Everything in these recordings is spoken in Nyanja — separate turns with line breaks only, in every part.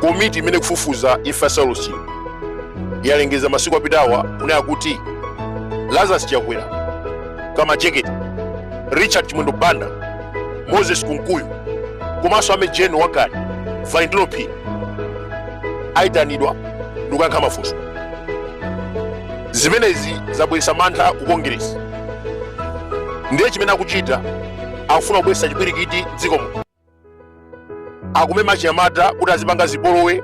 komiti imene kufufuza imfa Saulos yalengeza masiku apitawa kunena kuti Lazarus Chakwera, Kama Jeketi, Richard Chimwendo Banda, Moses Kunkuyu komanso ame Jane Wakali, Valentino P aitanidwa ndikuyankha mafunso. Zimenezi zabweretsa mantha ku Congress. Ndiye chimene akuchita akufuna kubweretsa chipwirikiti dzikomo. Akumema Chinyamata kuti azipanga zipolowe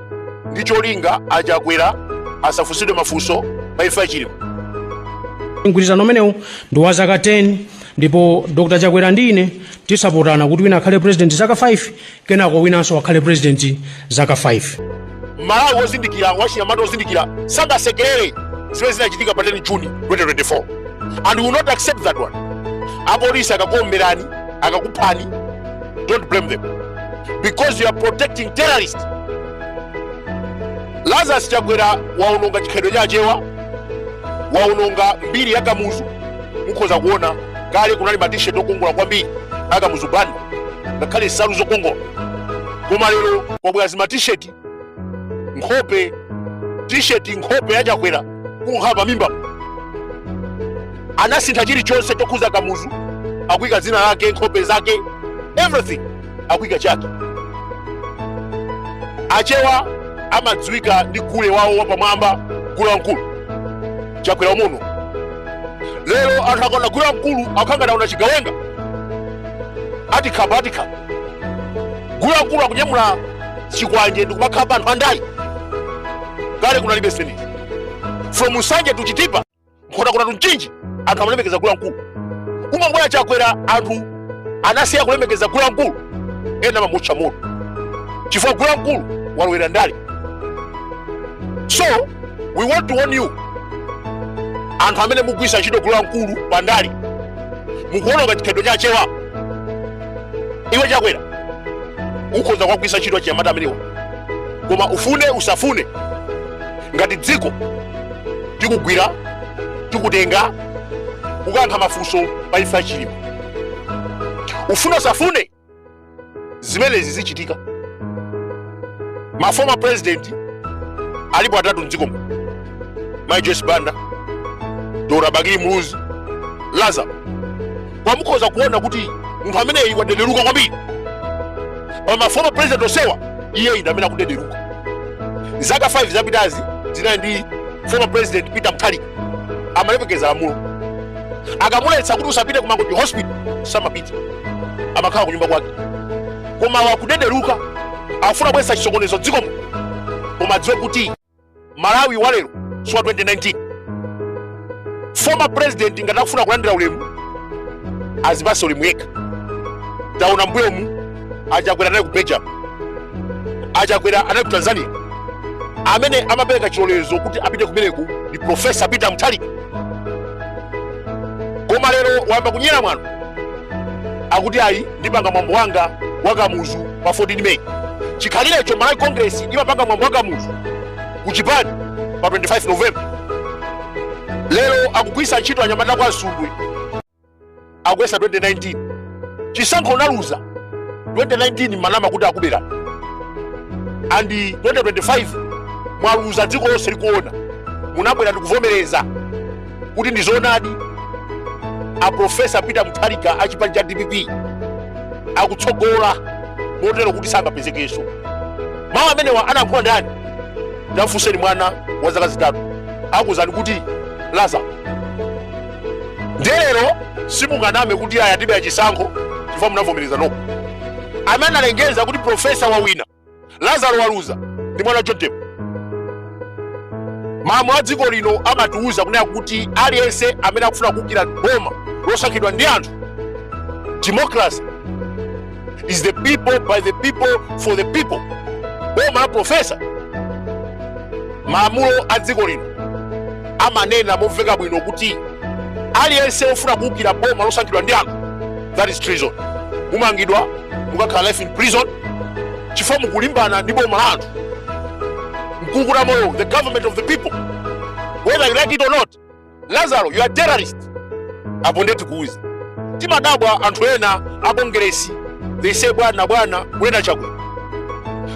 ndi cholinga Achakwera asafunsidwe mafunso pa imfa yachilimo.
Mgwirizano umenewu ndi wa zaka 10 ndipo Dr. Chakwera ndine tisapotana kuti wina akhale president zaka 5 kenako winanso akhale president zaka 5.
Malawi wozindikira wa Chinyamata wozindikira sangasekerere zimene zinachitika pa 10 June 2024 and we will not accept that one. Apolisi akakuomberani akakuphani, don't blame them because you are protecting terrorists. Lazarus Chakwera waononga chikhalidwe cha achewa, waononga mbiri ya Kamuzu. Mukhoza kuona kale kunali matishet okongola kwambiri akamuzu banda ngakhale nsalu zokongola, koma lero kwabwera zimatisheti nkhope nkhope ya Chakwera kunkhapa mimba. Anasintha chilichonse chokhuza Kamuzu, akuyika dzina lake, nkhope zake, everything akuyika chake. Achewa amadziwika ndi gule wawo wapamwamba, gule wamkulu Chakwera umuno. Lero anthu akaona gule wamkulu akukangana una chigawenga atikha gule wamkulu akunyamula chikwanje ndikumakhapa anthu andayi. Kale kunalibe seneti from Nsanje to Chitipa nkhotakota tunchinji anthu amalemekeza gule wamkulu. Umangwera Chakwera anthu anasiya kulemekeza gule wamkulu ena mamutcha moto chifukwa gule wamkulu walowera ndale. So we want to warn you, anthu amene mugwisa ntchito gule wamkulu pa ndale mukuononga chikhalidwe cha achewa. Iwe Chakwera ukhoza kugwisa ntchito Chinyamata amenewa, koma ufune usafune ngati dziko tikugwira tikutenga kukankha mafunso pa imfa yachilimo, ufune usafune zimenezi zichitika. Ma former president alipo atatu mdzikomo, Mai Joyce Banda, Dora Bagiri Muluzi, Lazarus. Kwamukhoza kuona kuti munthu ameneyi wadederuka kwambiri. Ma former president osewa iye ine amene akudederuka. Zaka 5 zapitazi zinali ndi former president Peter Mutharika amalemekeza lamulo, akamuletsa kuti usapite ku Mangochi hospital samapita, amakhala ku nyumba kwake. Koma wakudederuka afuna bwesa chisokonezo dzikomo, koma adziwe kuti Malawi walero suwa 2019 former president ngati akufuna kulandira ulemu azipase ulemu yekha. Taona mbuyomu Achakwera anali ku Belgium, Achakwera anali ku Tanzania, amene amapereka chilolezo kuti apite kumeneku ndi Professor Peter Mutharika. Koma lero wayamba kunyera mwano akuti ayi ndipanga mwambo wanga wa Kamuzu pa 14 May. Chikhalirecho Malawi Congress imapanga mwambo wa Kamuzu ku Chipani pa 25 November. Lero akugwisa ntchito anyamata kwa Nsungwe akwesa 2019 chisankho naluza 2019 manama kuti akubera and 2025 mwaluza dziko lonse likuona, munabwera ndikuvomereza kuti ndi zoonadi a Professor Peter Mutharika achipani cha DPP akutsogola motero kuti sangapezekenso. Mawu amenewa anayankhula ndani? Ndafunseni mwana wa zaka zitatu akuzani kuti Lazarus. Ndelero simunganame kuti aya tibe achisankho chifukwa munavomereza noko. Amene analengeza kuti professor wawina Lazarus waluza ndi mwana John. Mamu a dziko lino amatiuza kunena kuti aliyense amene akufuna kukira boma losankhidwa ndi anthu, democracy is the people by the people for the people. Boma la professor maamulo a dziko lino amanena momveka bwino kuti aliyense ofuna kukira boma losankhidwa ndi anthu, that is treason. Mumangidwa mukakhala life in prison chifukwa mukulimbana ndi boma la anthu. Mkukula moyo, the government of the people, whether you like it or not. Lazarus, you are terrorist. Apondeti kuuzi timadabwa anthu ena a Congress, they say bwana Chakwera,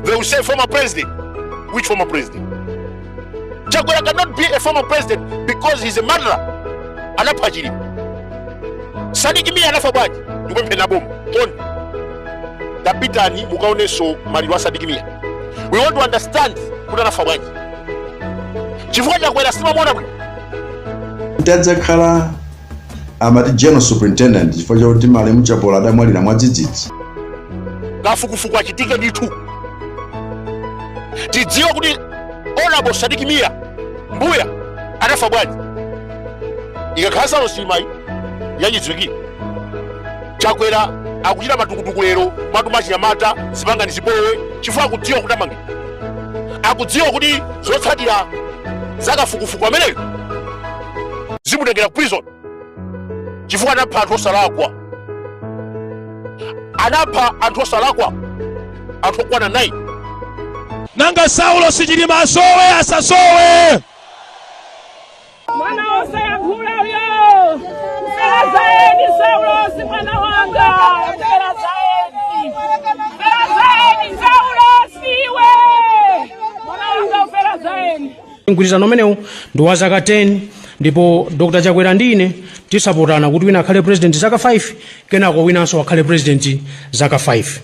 they will say former president which former president? Chakwera cannot be a former president because he's a murderer. Anapha chilimo. Sadiki Mia anafa bwaji ndikupemphe na bomu. Toni. Tapitani mukaoneso maliro Sadiki Mia. We want to understand kuti anafa bwaji. Chifukwa Chakwera simamona bwino.
Tadzakhala amati general superintendent chifukwa chakuti Malemu Chapola adamwalira mwadzidzidzi.
Kafukufuku achitike ndithu. Tidziwe kuti Honorable Sadiki Mia mbuya anafa bwaji. Ikakhala losimayi yachidziwikire. Chakwera akuchita matukutuku lero mwatu machinyamata zipangani zibowe chifukwa akudziwa kuti amange. Akudziwa kuti zotsatira zakafukufuku ameneyo zimutengera ku prison chifukwa anapha anthu osalakwa. Anapha anthu osalakwa anthu okwana 9.
Nanga Saulo Chilima asowe asasowe.
Mwana osayankhula uyo. Fera zaeni Saulo si mwana wanga. Fera zaeni. Fera zaeni Saulo siwe. Mwana wanga fera zaeni.
Mgwirizano umenewu ndi wa zaka 10 ndipo Dr. Chakwera ndine tisapotana kuti wina akhale president zaka 5 kenako winanso akhale president zaka 5.